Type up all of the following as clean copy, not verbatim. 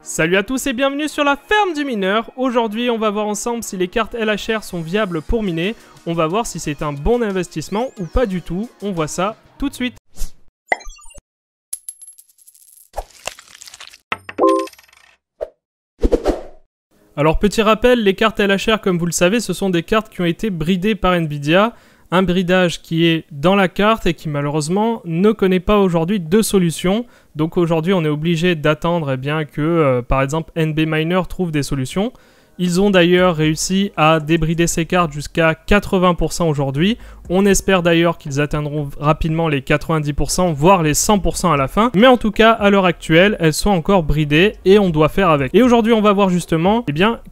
Salut à tous et bienvenue sur la ferme du mineur. Aujourd'hui on va voir ensemble si les cartes LHR sont viables pour miner. On va voir si c'est un bon investissement ou pas du tout. On voit ça tout de suite. Alors petit rappel, les cartes LHR comme vous le savez ce sont des cartes qui ont été bridées par Nvidia. Un bridage qui est dans la carte et qui malheureusement ne connaît pas aujourd'hui de solution. Donc aujourd'hui on est obligé d'attendre que par exemple NB Miner trouve des solutions. Ils ont d'ailleurs réussi à débrider ces cartes jusqu'à 80% aujourd'hui. On espère d'ailleurs qu'ils atteindront rapidement les 90%, voire les 100% à la fin. Mais en tout cas, à l'heure actuelle, elles sont encore bridées et on doit faire avec. Et aujourd'hui, on va voir justement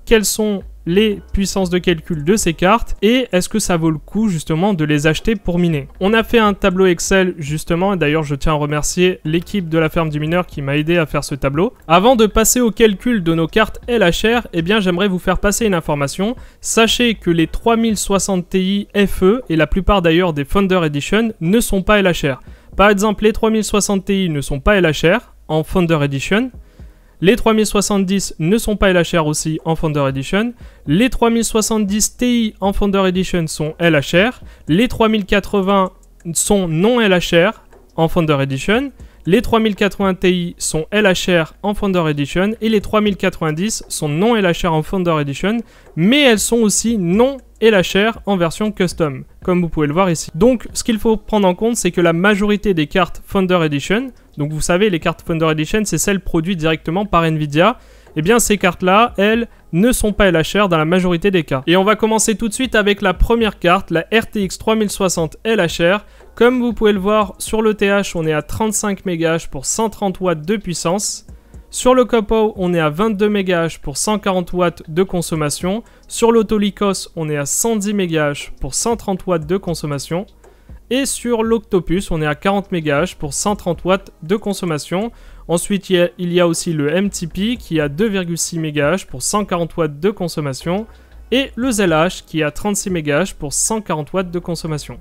quelles sont les puissances de calcul de ces cartes et est-ce que ça vaut le coup justement de les acheter pour miner. On a fait un tableau Excel justement, et d'ailleurs je tiens à remercier l'équipe de la ferme du mineur qui m'a aidé à faire ce tableau. Avant de passer au calcul de nos cartes LHR, j'aimerais vous faire passer une information. Sachez que les 3060 Ti FE et la plupart d'ailleurs des Founder Edition ne sont pas LHR. Par exemple, les 3060 Ti ne sont pas LHR en Founder Edition. Les 3070 ne sont pas LHR aussi en Founder Edition. Les 3070 Ti en Founder Edition sont LHR. Les 3080 sont non LHR en Founder Edition. Les 3080 Ti sont LHR en Founder Edition. Et les 3090 sont non LHR en Founder Edition. Mais elles sont aussi non LHR en version custom, comme vous pouvez le voir ici. Donc, ce qu'il faut prendre en compte, c'est que la majorité des cartes Founder Edition, donc vous savez, les cartes Founder Edition, c'est celles produites directement par Nvidia. Ces cartes-là, elles, ne sont pas LHR dans la majorité des cas. Et on va commencer tout de suite avec la première carte, la RTX 3060 LHR. Comme vous pouvez le voir, sur le TH, on est à 35 MHz pour 130 watts de puissance. Sur le Copo, on est à 22 MHz pour 140 watts de consommation. Sur l'Autolycos, on est à 110 MHz pour 130 watts de consommation. Et sur l'Octopus, on est à 40 MHz pour 130 watts de consommation. Ensuite, il y a aussi le MTP qui est à 2,6 MHz pour 140 watts de consommation. Et le ZLH qui est à 36 MHz pour 140 watts de consommation.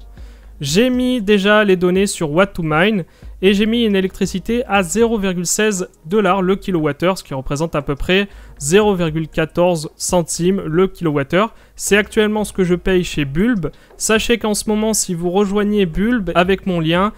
J'ai mis déjà les données sur Watt to Mine et j'ai mis une électricité à 0,16 $ le kWh, ce qui représente à peu près 0,14 centimes le kWh. C'est actuellement ce que je paye chez Bulb. Sachez qu'en ce moment, si vous rejoignez Bulb avec mon lien,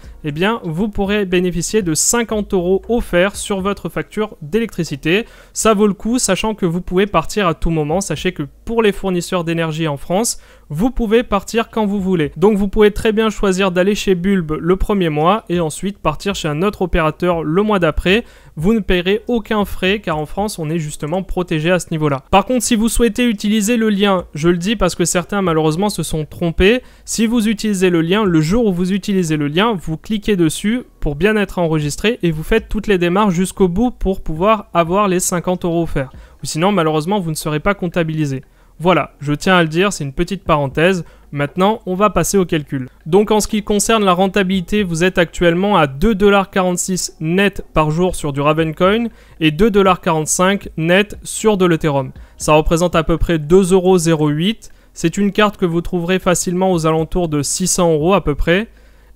vous pourrez bénéficier de 50 € offerts sur votre facture d'électricité. Ça vaut le coup, sachant que vous pouvez partir à tout moment. Sachez que pour les fournisseurs d'énergie en France, vous pouvez partir quand vous voulez. Donc vous pouvez très bien choisir d'aller chez Bulb le premier mois et ensuite partir chez un autre opérateur le mois d'après. Vous ne payerez aucun frais car en France on est justement protégé à ce niveau-là. Par contre, si vous souhaitez utiliser le lien, je le dis parce que certains malheureusement se sont trompés, si vous utilisez le lien, le jour où vous utilisez le lien, vous cliquez dessus pour bien être enregistré et vous faites toutes les démarches jusqu'au bout pour pouvoir avoir les 50 € offerts. Ou sinon malheureusement vous ne serez pas comptabilisé. Voilà, je tiens à le dire, c'est une petite parenthèse. Maintenant, on va passer au calcul. Donc en ce qui concerne la rentabilité, vous êtes actuellement à 2,46 $ net par jour sur du Ravencoin et 2,45 $ net sur de l'Ethereum. Ça représente à peu près 2,08 €. C'est une carte que vous trouverez facilement aux alentours de 600 € à peu près.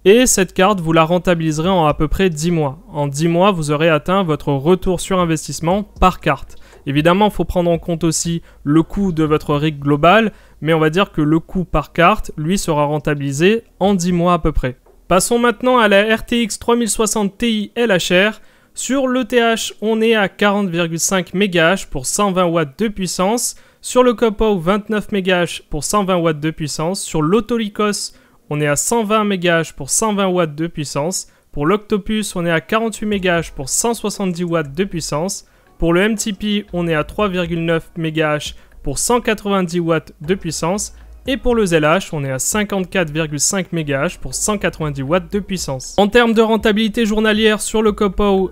Et cette carte, vous la rentabiliserez en à peu près 10 mois. En 10 mois, vous aurez atteint votre retour sur investissement par carte. Évidemment, il faut prendre en compte aussi le coût de votre rig global, mais on va dire que le coût par carte, lui, sera rentabilisé en 10 mois à peu près. Passons maintenant à la RTX 3060 Ti LHR. Sur le TH, on est à 40,5 MHz pour 120 watts de puissance. Sur le Copo, 29 MHz pour 120 watts de puissance. Sur l'Autolycos, on est à 120 MHz pour 120 watts de puissance. Pour l'Octopus, on est à 48 MHz pour 170 watts de puissance. Pour le MTP, on est à 3,9 MHz pour 190 watts de puissance. Et pour le ZLH, on est à 54,5 MHz pour 190 watts de puissance. En termes de rentabilité journalière, sur le Copo,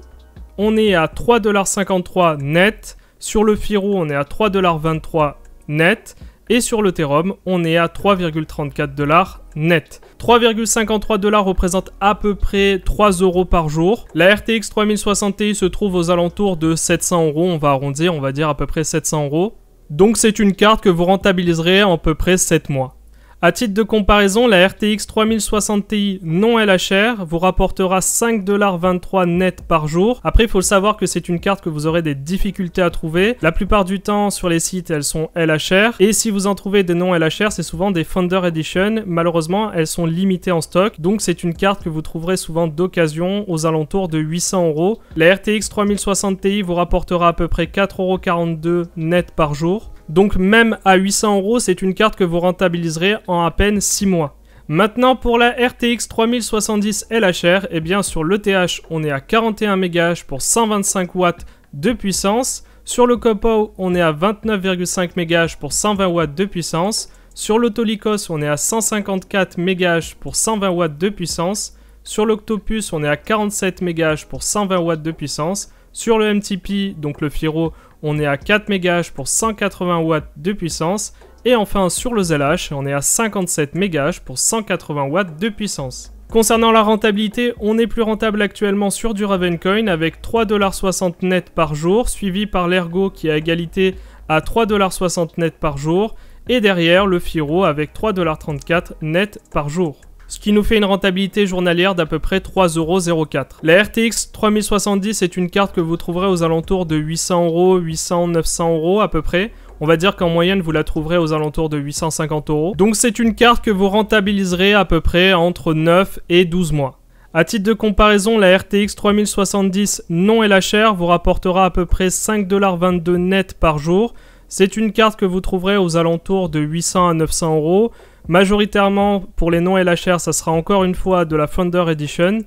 on est à 3,53 $ net. Sur le Firo, on est à 3,23 $ net. Et sur l'Ethereum, on est à 3,34 $ net. 3,53 $ représente à peu près 3 € par jour. La RTX 3060 Ti se trouve aux alentours de 700 €, on va arrondir, on va dire à peu près 700 €. Donc c'est une carte que vous rentabiliserez en à peu près 7 mois. À titre de comparaison, la RTX 3060 Ti non LHR vous rapportera 5,23$ net par jour. Après, il faut savoir que c'est une carte que vous aurez des difficultés à trouver. La plupart du temps, sur les sites, elles sont LHR. Et si vous en trouvez des non LHR, c'est souvent des Founder Edition. Malheureusement, elles sont limitées en stock. Donc, c'est une carte que vous trouverez souvent d'occasion aux alentours de 800€. La RTX 3060 Ti vous rapportera à peu près 4,42€ net par jour. Donc même à 800€, c'est une carte que vous rentabiliserez en à peine 6 mois. Maintenant pour la RTX 3070 LHR, eh bien sur l'ETH, on est à 41 MHz pour 125 watts de puissance. Sur le Copo, on est à 29,5 MHz pour 120 watts de puissance. Sur l'Autolycos, on est à 154 MHz pour 120 watts de puissance. Sur l'Octopus, on est à 47 MHz pour 120 watts de puissance. Sur le MTP, donc le Firo, on est à 4 MHz pour 180 watts de puissance. Et enfin sur le ZLH, on est à 57 MHz pour 180 watts de puissance. Concernant la rentabilité, on est plus rentable actuellement sur du Ravencoin avec 3,60$ net par jour, suivi par l'Ergo qui est à égalité à 3,60$ net par jour. Et derrière le Firo avec 3,34$ net par jour. Ce qui nous fait une rentabilité journalière d'à peu près 3,04€. La RTX 3070 est une carte que vous trouverez aux alentours de 800€, 800-900€ à peu près. On va dire qu'en moyenne, vous la trouverez aux alentours de 850€. Donc c'est une carte que vous rentabiliserez à peu près entre 9 et 12 mois. À titre de comparaison, la RTX 3070 non LHR vous rapportera à peu près 5,22$ net par jour. C'est une carte que vous trouverez aux alentours de 800 à 900€. Majoritairement, pour les non LHR, ça sera encore une fois de la Founder Edition.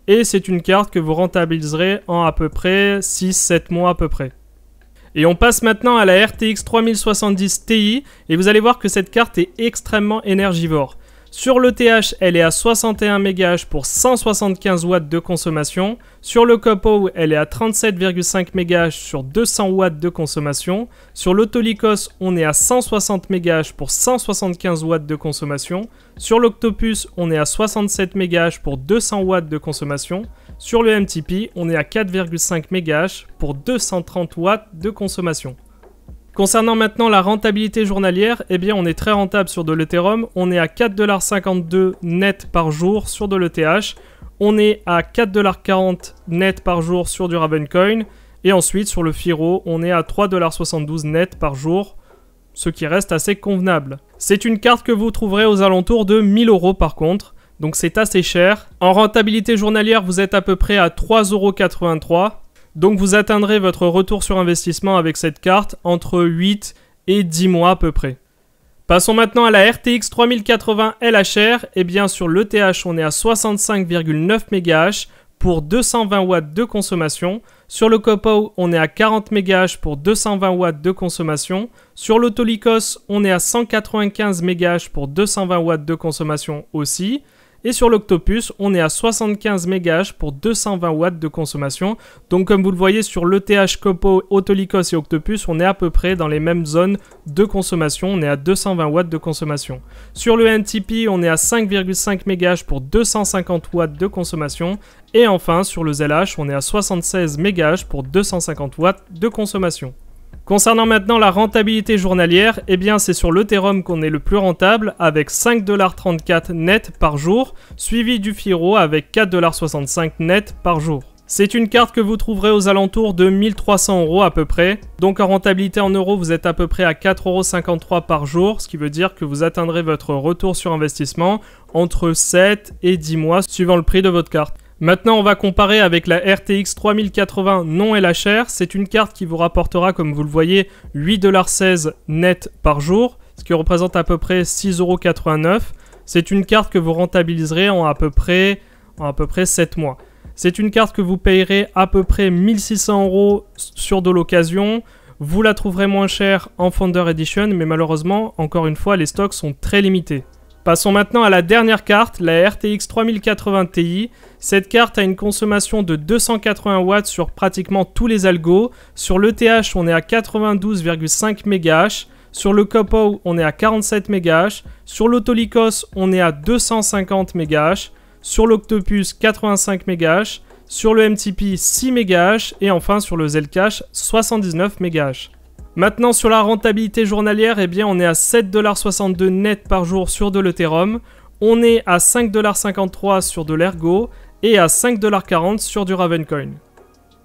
Et c'est une carte que vous rentabiliserez en à peu près 6-7 mois à peu près. Et on passe maintenant à la RTX 3070 Ti. Et vous allez voir que cette carte est extrêmement énergivore. Sur l'ETH, elle est à 61 MHz pour 175 watts de consommation. Sur le Copo, elle est à 37,5 MHz sur 200 watts de consommation. Sur l'Autolycos, on est à 160 MHz pour 175 watts de consommation. Sur l'Octopus, on est à 67 MHz pour 200 watts de consommation. Sur le MTP, on est à 4,5 MHz pour 230 watts de consommation. Concernant maintenant la rentabilité journalière, eh bien on est très rentable sur de l'Ethereum, on est à 4,52$ net par jour sur de l'ETH, on est à 4,40$ net par jour sur du Ravencoin, et ensuite sur le Firo, on est à 3,72$ net par jour, ce qui reste assez convenable. C'est une carte que vous trouverez aux alentours de 1000€ par contre, donc c'est assez cher. En rentabilité journalière, vous êtes à peu près à 3,83€. Donc vous atteindrez votre retour sur investissement avec cette carte entre 8 et 10 mois à peu près. Passons maintenant à la RTX 3080 LHR. Et bien sur l'ETH, on est à 65,9 MHz pour 220 watts de consommation. Sur le Copo, on est à 40 MHz pour 220 watts de consommation. Sur l'Autolycos, on est à 195 MHz pour 220 watts de consommation aussi. Et sur l'Octopus, on est à 75 MHz pour 220 watts de consommation. Donc comme vous le voyez sur l'ETH, Copo, Autolycos et Octopus, on est à peu près dans les mêmes zones de consommation. On est à 220 watts de consommation. Sur le NTP, on est à 5,5 MHz pour 250 watts de consommation. Et enfin, sur le ZLH, on est à 76 MHz pour 250 watts de consommation. Concernant maintenant la rentabilité journalière, eh bien c'est sur l'Ethereum qu'on est le plus rentable avec 5,34$ net par jour, suivi du Firo avec 4,65$ net par jour. C'est une carte que vous trouverez aux alentours de 1300€ à peu près. Donc en rentabilité en euros, vous êtes à peu près à 4,53€ par jour, ce qui veut dire que vous atteindrez votre retour sur investissement entre 7 et 10 mois suivant le prix de votre carte. Maintenant, on va comparer avec la RTX 3080 non LHR. C'est une carte qui vous rapportera, comme vous le voyez, 8,16$ net par jour, ce qui représente à peu près 6,89€. C'est une carte que vous rentabiliserez en à peu près 7 mois. C'est une carte que vous payerez à peu près 1600€ sur de l'occasion. Vous la trouverez moins chère en Founder Edition, mais malheureusement, encore une fois, les stocks sont très limités. Passons maintenant à la dernière carte, la RTX 3080 Ti. Cette carte a une consommation de 280 watts sur pratiquement tous les algos. Sur l'ETH, on est à 92,5 MHz. Sur le Copo, on est à 47 MHz. Sur l'Autolycos, on est à 250 MHz. Sur l'Octopus, 85 MHz. Sur le MTP, 6 MHz. Et enfin sur le Zcash, 79 MHz. Maintenant sur la rentabilité journalière, eh bien on est à 7,62$ net par jour sur de l'Ethereum, on est à 5,53$ sur de l'Ergo et à 5,40$ sur du Ravencoin.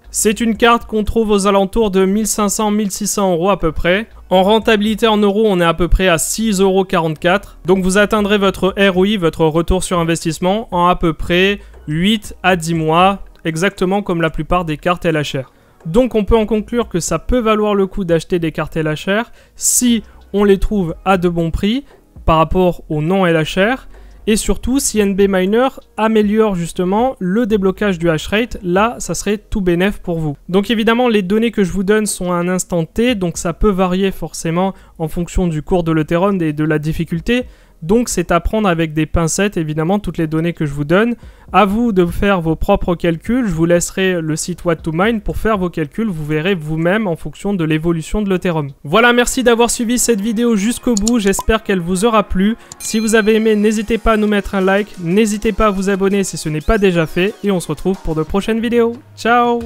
C'est une carte qu'on trouve aux alentours de 1500-1600 € à peu près. En rentabilité en euros, on est à peu près à 6,44€. Donc vous atteindrez votre ROI, votre retour sur investissement, en à peu près 8 à 10 mois, exactement comme la plupart des cartes LHR. Donc on peut en conclure que ça peut valoir le coup d'acheter des cartes LHR si on les trouve à de bons prix par rapport aux non LHR. Et surtout, si NB Miner améliore justement le déblocage du hash rate, là, ça serait tout bénef pour vous. Donc évidemment, les données que je vous donne sont à un instant T, donc ça peut varier forcément en fonction du cours de l'Ethereum et de la difficulté. Donc c'est à prendre avec des pincettes, évidemment, toutes les données que je vous donne. À vous de faire vos propres calculs. Je vous laisserai le site What2Mine pour faire vos calculs. Vous verrez vous-même en fonction de l'évolution de l'Ethereum. Voilà, merci d'avoir suivi cette vidéo jusqu'au bout. J'espère qu'elle vous aura plu. Si vous avez aimé, n'hésitez pas à nous mettre un like. N'hésitez pas à vous abonner si ce n'est pas déjà fait. Et on se retrouve pour de prochaines vidéos. Ciao!